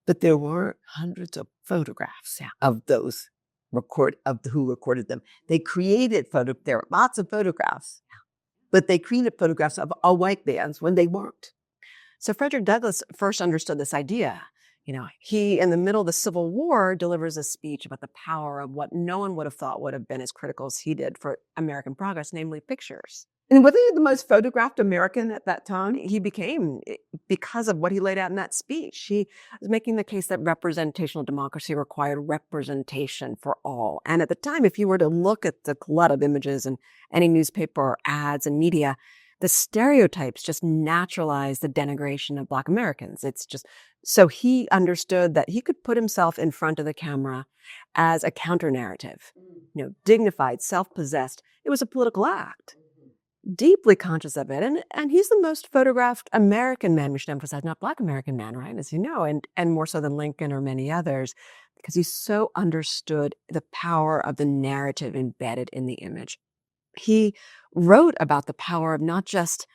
but there weren't hundreds of photographs of those who recorded them. They created there are lots of photographs, but they created photographs of all white bands when they weren't. So Frederick Douglass first understood this idea. He, in the middle of the Civil War, delivers a speech about the power of what no one would have thought would have been as critical as he did for American progress, namely pictures. And wasn't he the most photographed American at that time? He became, because of what he laid out in that speech. He was making the case that representational democracy required representation for all. And at the time, if you were to look at the glut of images in any newspaper or ads and media, the stereotypes just naturalize the denigration of Black Americans. So he understood that he could put himself in front of the camera as a counter narrative, dignified, self-possessed. It was a political act. Deeply conscious of it. And he's the most photographed American man, we should emphasize, not Black American man, right? As you know, and more so than Lincoln or many others, because he so understood the power of the narrative embedded in the image. He wrote about the power of not just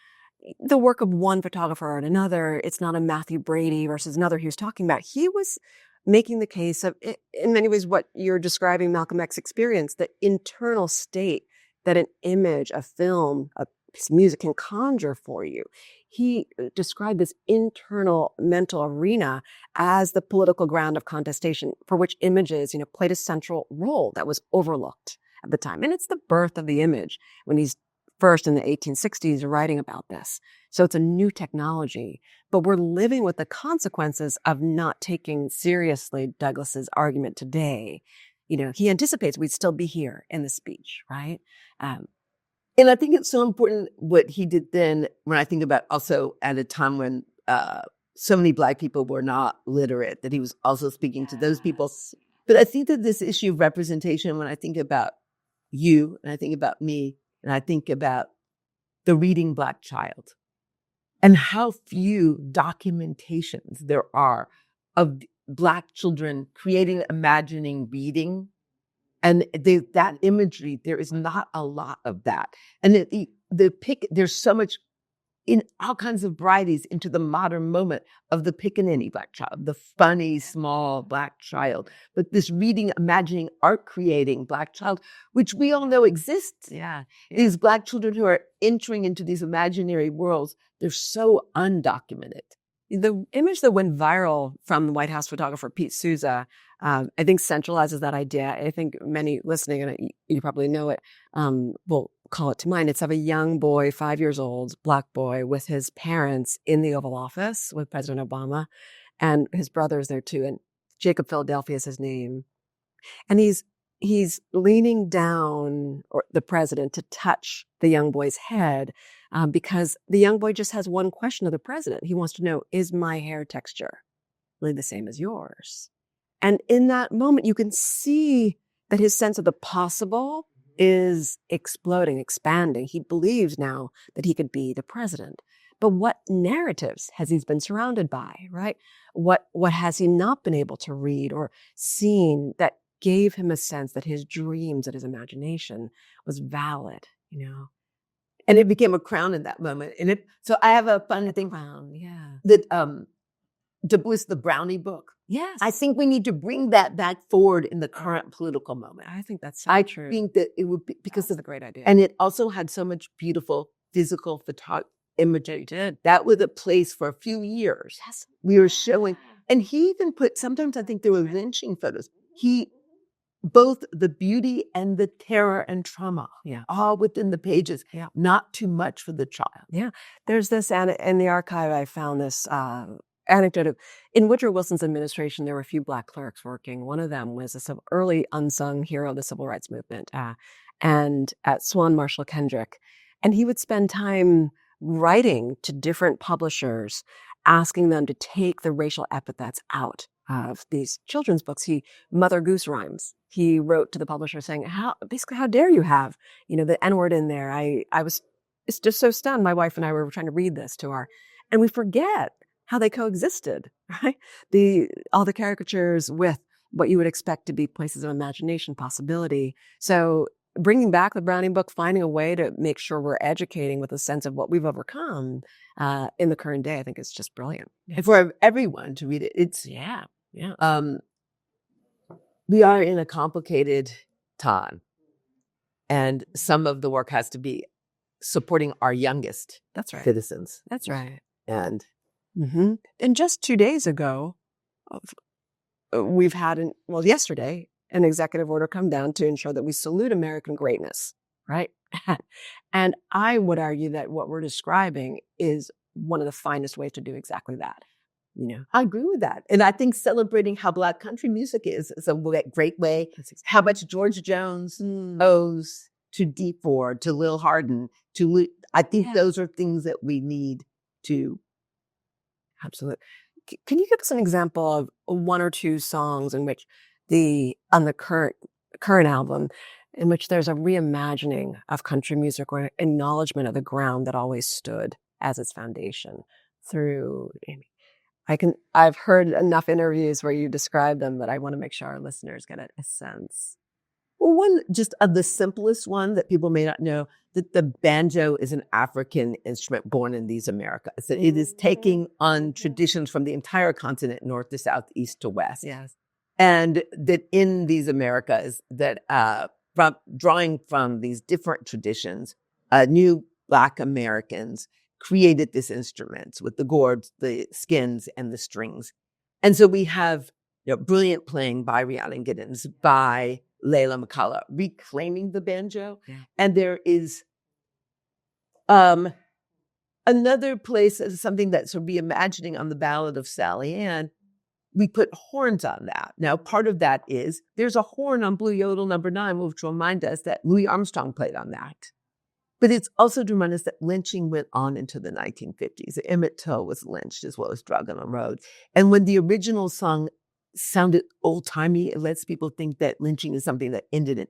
the work of one photographer or another. It's not a Matthew Brady versus another he was talking about. He was making the case of, in many ways, what you're describing Malcolm X experience, the internal state that an image, a film, a piece of music can conjure for you. He described this internal mental arena as the political ground of contestation for which images, played a central role that was overlooked at the time. And it's the birth of the image when he's first in the 1860s writing about this. So it's a new technology, but we're living with the consequences of not taking seriously Douglass's argument today. He anticipates we'd still be here in the speech, right? And I think it's so important what he did then, when I think about also at a time when so many Black people were not literate, that he was also speaking to those people. But I think that this issue of representation, when I think about you, and I think about me, and I think about the reading Black child, and how few documentations there are of Black children creating, imagining, reading. And that imagery, there is not a lot of that. And there's so much in all kinds of varieties into the modern moment of the pickaninny Black child, the funny, small Black child. But this reading, imagining, art creating Black child, which we all know exists. Yeah. These Black children who are entering into these imaginary worlds, they're so undocumented. The image that went viral from the White House photographer Pete Souza, I think centralizes that idea. I think many listening, and you probably know it, will call it to mind. It's of a young boy, 5 years old, Black boy, with his parents in the Oval Office with President Obama, and his brother's there too. And Jacob Philadelphia is his name. And he's leaning down, or the president, to touch the young boy's head, because the young boy just has one question of the president. He wants to know, is my hair texture really the same as yours? And in that moment, you can see that his sense of the possible is exploding, expanding. He believes now that he could be the president. But what narratives has he been surrounded by, right? What has he not been able to read or seen that gave him a sense that his dreams, that his imagination was valid, And it became a crown in that moment. And so I have a fun thing that Du Bois, the Brownie book. Yes. I think we need to bring that back forward in the current political moment. I think that's so true. I think that it would be, because that's a great idea. And it also had so much beautiful physical imagery. It did. That was a place for a few years. Yes. We were showing, and he even put, sometimes I think there were lynching photos. Both the beauty and the terror and trauma, all within the pages, not too much for the child. Yeah. There's this, in the archive, I found this anecdote of, in Woodrow Wilson's administration, there were a few Black clerks working. One of them was a early unsung hero of the civil rights movement, and at Swan Marshall Kendrick. And he would spend time writing to different publishers, asking them to take the racial epithets out of these children's books. Mother Goose rhymes. He wrote to the publisher saying, how dare you have, the N-word in there? It's just so stunned. My wife and I were trying to read this to her, and we forget how they coexisted, right? All the caricatures with what you would expect to be places of imagination, possibility. So bringing back the Browning book, finding a way to make sure we're educating with a sense of what we've overcome in the current day, I think is just brilliant. And for everyone to read it, it's we are in a complicated time, and some of the work has to be supporting our youngest citizens. That's right. And and just 2 days ago, we've had yesterday, an executive order come down to ensure that we salute American greatness, right? And I would argue that what we're describing is one of the finest ways to do exactly that. I agree with that. And I think celebrating how Black country music is a great way. How much George Jones owes to D. Ford, to Lil Hardin, I think those are things that we need to. Absolutely. Can you give us an example of one or two songs in which on the current album, in which there's a reimagining of country music or acknowledgement of the ground that always stood as its foundation through? I've heard enough interviews where you describe them, but I want to make sure our listeners get a sense. Well, one just of the simplest one that people may not know, that the banjo is an African instrument born in these Americas. That it is taking on traditions from the entire continent, north to south, east to west. Yes. And that in these Americas, that drawing from these different traditions, new Black Americans created this instrument with the gourds, the skins, and the strings. And so we have brilliant playing by Rhiannon Giddens, by Layla McCullough, reclaiming the banjo. Yeah. And there is another place, something that's reimagining on the Ballad of Sally Ann. We put horns on that. Now, part of that is there's a horn on Blue Yodel No. 9, which will remind us that Louis Armstrong played on that. But it's also to remind us that lynching went on into the 1950s. Emmett Till was lynched as well as drugged on the road. And when the original song sounded old-timey, it lets people think that lynching is something that ended in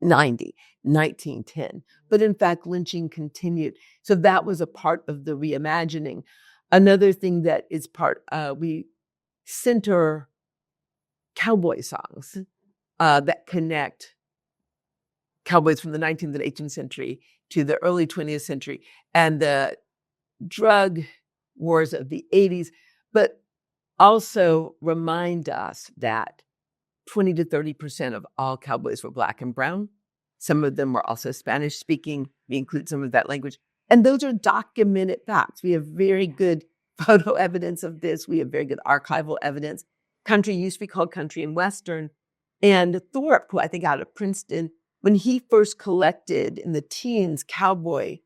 1910. But in fact, lynching continued. So that was a part of the reimagining. Another thing that is part, we center cowboy songs that connect cowboys from the 19th and 18th century to the early 20th century and the drug wars of the 80s, but also remind us that 20 to 30% of all cowboys were Black and brown. Some of them were also Spanish speaking. We include some of that language. And those are documented facts. We have very good photo evidence of this. We have very good archival evidence. Country used to be called country and Western. And Thorpe, who I think out of Princeton, when he first collected in the teens cowboy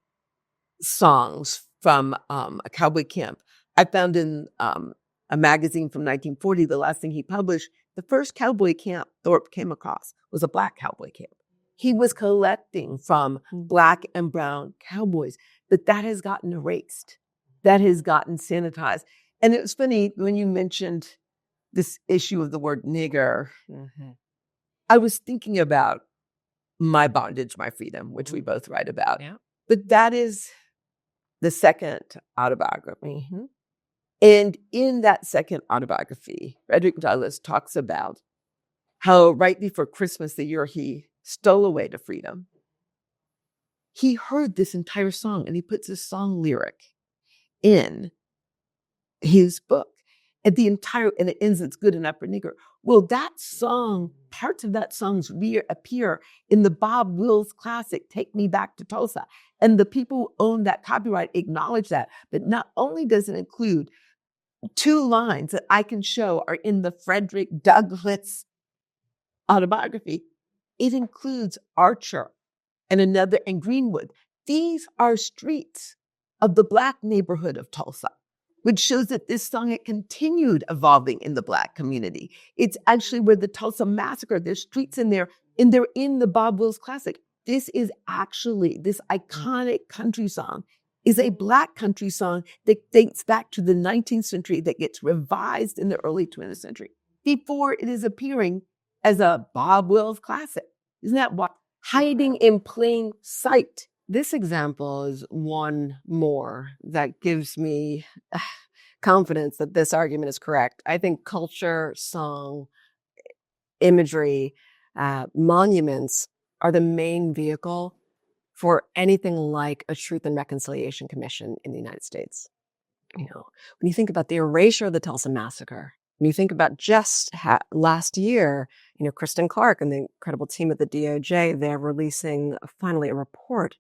songs from a cowboy camp, I found in a magazine from 1940, the last thing he published, the first cowboy camp Thorpe came across was a Black cowboy camp. He was collecting from Black and brown cowboys, but that has gotten erased. That has gotten sanitized. And it was funny when you mentioned this issue of the word nigger. I was thinking about My Bondage, My Freedom, which we both write about. Yeah. But that is the second autobiography. And in that second autobiography, Frederick Douglass talks about how right before Christmas, the year he stole away to freedom, he heard this entire song and he puts a song lyric in his book. And and it ends, it's good enough for nigger. Well, that song, parts of that song's appear in the Bob Wills classic, Take Me Back to Tulsa. And the people who own that copyright acknowledge that. But not only does it include 2 lines that I can show are in the Frederick Douglass autobiography, it includes Archer and Greenwood. These are streets of the Black neighborhood of Tulsa, which shows that this song had continued evolving in the Black community. It's actually where the Tulsa Massacre, there's streets in there, and they're in the Bob Wills classic. This is actually, this iconic country song is a Black country song that dates back to the 19th century that gets revised in the early 20th century before it is appearing as a Bob Wills classic. Isn't that what? Hiding in plain sight. This example is one more that gives me confidence that this argument is correct. I think culture, song, imagery, monuments are the main vehicle for anything like a Truth and Reconciliation Commission in the United States. You know, when you think about the erasure of the Tulsa Massacre, when you think about just last year, you know, Kristen Clark and the incredible team at the DOJ, they're releasing finally a report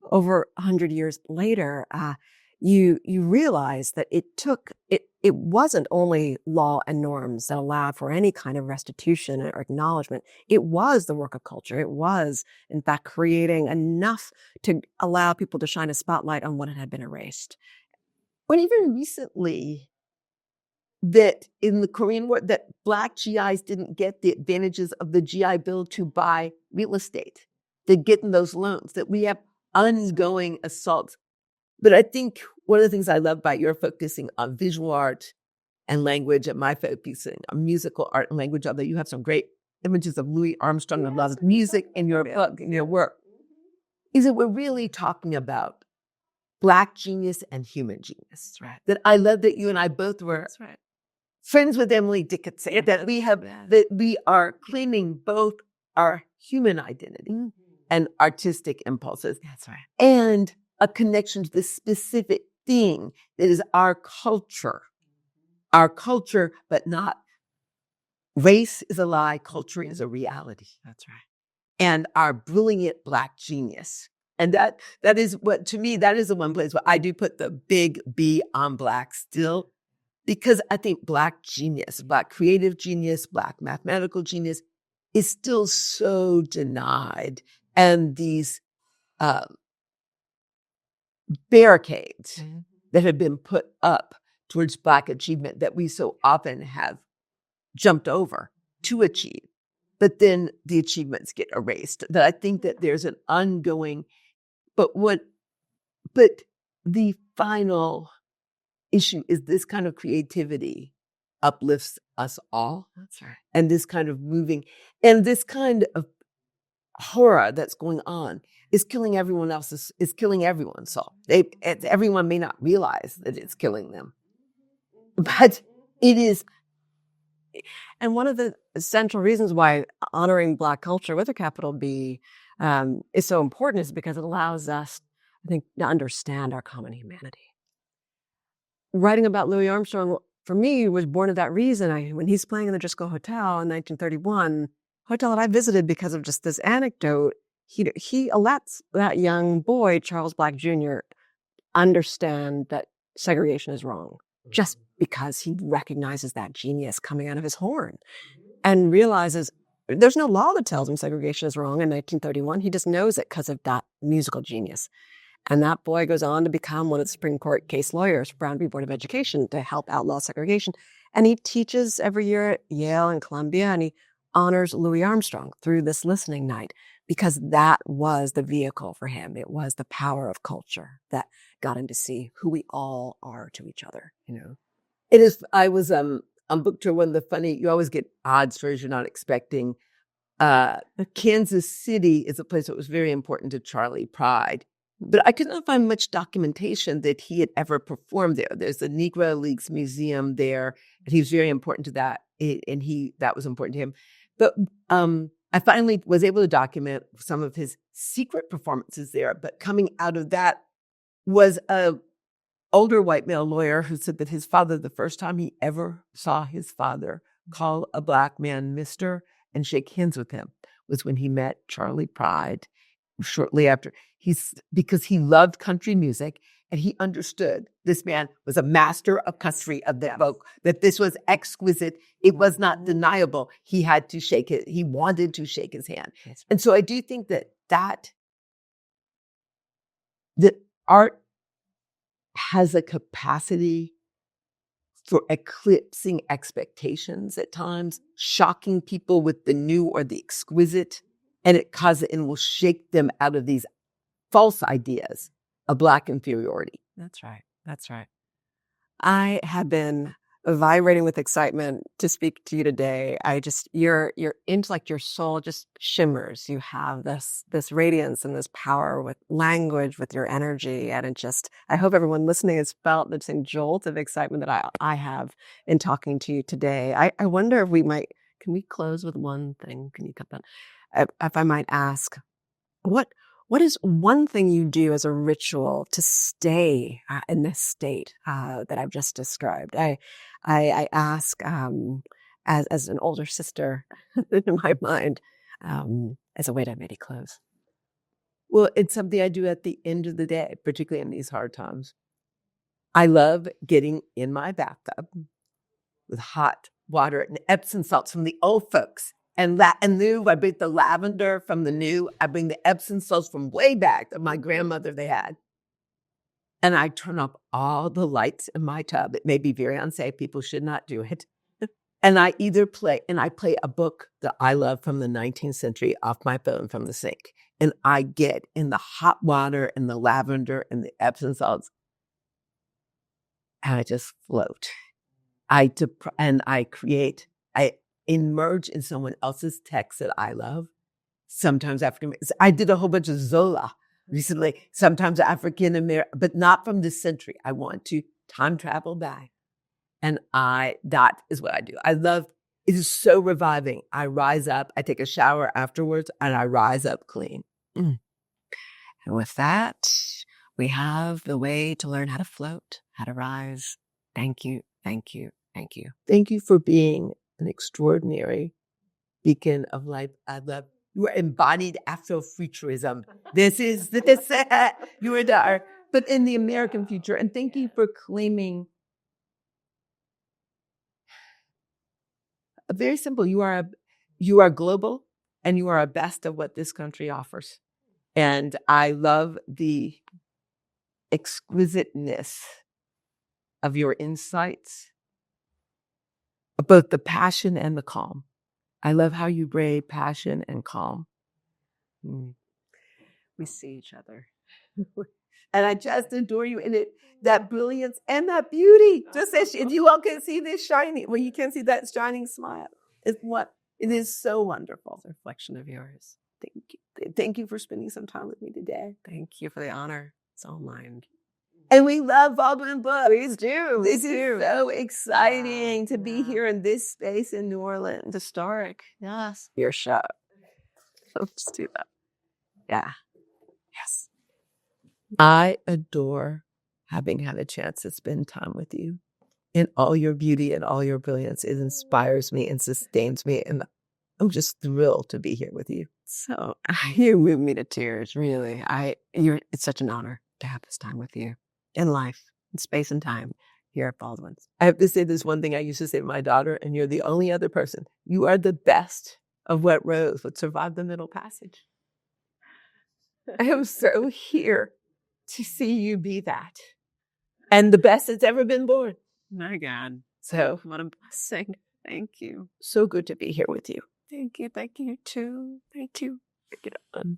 over 100 years later. You realize that it wasn't only law and norms that allowed for any kind of restitution or acknowledgement. It was the work of culture. It was, in fact, creating enough to allow people to shine a spotlight on what had been erased. But even recently, that in the Korean War, that Black GIs didn't get the advantages of the GI Bill to buy real estate, to get in those loans, that we have ongoing assaults. But I think one of the things I love about your focusing on visual art and language and my focusing on musical art and language, although you have some great images of Louis Armstrong and a lot of music in your book, in your work, is that we're really talking about Black genius and human genius. That's right. That I love that you and I both were friends with Emily Dickinson, that we are claiming both our human identity and artistic impulses. That's right. And a connection to the specific thing that is our culture, but not race is a lie, culture is a reality. That's right. And our brilliant Black genius. And that is what, to me, that is the one place where I do put the big B on Black still, because I think Black genius, Black creative genius, Black mathematical genius is still so denied. And these barricades that have been put up towards Black achievement that we so often have jumped over to achieve but then the achievements get erased. That I think that there's an ongoing, but the final issue is this kind of creativity uplifts us all. That's right. And this kind of moving, and this kind of horror that's going on is killing everyone else's, is killing everyone's soul. Everyone may not realize that it's killing them, but it is. And one of the essential reasons why honoring Black culture with a capital B is so important is because it allows us, I think, to understand our common humanity. Writing about Louis Armstrong, for me, was born of that reason. When he's playing in the Driscoll Hotel in 1931, hotel that I visited because of just this anecdote, he lets that young boy, Charles Black Jr., understand that segregation is wrong, just because he recognizes that genius coming out of his horn and realizes there's no law that tells him segregation is wrong in 1931. He just knows it because of that musical genius. And that boy goes on to become one of the Supreme Court case lawyers for Brown v. Board of Education to help outlaw segregation. And he teaches every year at Yale and Columbia, and he honors Louis Armstrong through this listening night because that was the vehicle for him. It was the power of culture that got him to see who we all are to each other, you know. It is. I was on book tour. One of the funny, you always get odd stories you're not expecting. Kansas City is a place that was very important to Charlie Pride, but I could not find much documentation that he had ever performed there. There's the Negro Leagues Museum there, and he was very important to that, that was important to him. But I finally was able to document some of his secret performances there. But coming out of that was a older white male lawyer who said that his father, the first time he ever saw his father call a Black man Mr. and shake hands with him was when he met Charlie Pride shortly after. Because he loved country music and he understood this man was a master of country, of the folk, that this was exquisite. It was not deniable. He wanted to shake his hand. And so I do think that art has a capacity for eclipsing expectations at times, shocking people with the new or the exquisite, and it will shake them out of these false ideas of Black inferiority. That's right. That's right. I have been vibrating with excitement to speak to you today. Your intellect, your soul just shimmers. You have this radiance and this power with language, with your energy. And I hope everyone listening has felt the same jolt of excitement that I have in talking to you today. I wonder if can we close with one thing? Can you cut that? If I might ask, what is one thing you do as a ritual to stay in this state that I've just described? I ask as an older sister in my mind as a way to maybe close. Well, it's something I do at the end of the day, particularly in these hard times. I love getting in my bathtub with hot water and Epsom salts from the old folks. And new, I bring the lavender from the new. I bring the Epsom salts from way back that my grandmother they had. And I turn off all the lights in my tub. It may be very unsafe. People should not do it. And I play a book that I love from the 19th century off my phone from the sink. And I get in the hot water and the lavender and the Epsom salts. And I just float. I emerge in someone else's text that I love. Sometimes I did a whole bunch of Zola recently, sometimes African American, but not from this century. I want to time travel back. And that is what I do. It is so reviving. I rise up, I take a shower afterwards, and I rise up clean. And with that, we have the way to learn how to float, how to rise. Thank you, thank you, thank you. Thank you for being an extraordinary beacon of life. I love your embodied Afrofuturism. This you are there, but in the American future. And thank you for claiming a very simple. You are global, and you are a best of what this country offers. And I love the exquisiteness of your insights, both the passion and the calm. I love how you braid passion and calm. We see each other. And I just adore you in it, that brilliance and that beauty. Just as if you all can see this shiny, well, you can see that shining smile. It is so wonderful. It's a reflection of yours. Thank you. Thank you for spending some time with me today. Thank you for the honor. It's all mine. And we love Baldwin books. Please do. This is so exciting to be Yeah. here in this space in New Orleans. Historic. Yes. Your show. Let's do that. Yeah. Yes. I adore having had a chance to spend time with you. In all your beauty and all your brilliance, it inspires me and sustains me. And I'm just thrilled to be here with you. So you move me to tears, really. It's such an honor to have this time with you in life, in space and time here at Baldwin's. I have to say this one thing I used to say to my daughter, and you're the only other person. You are the best of what rose would survive the Middle Passage. I am so here to see you be that. And the best that's ever been born. My God. So What a blessing. Thank you. so good to be here with you. Thank you. Thank you too. Thank you. Get on.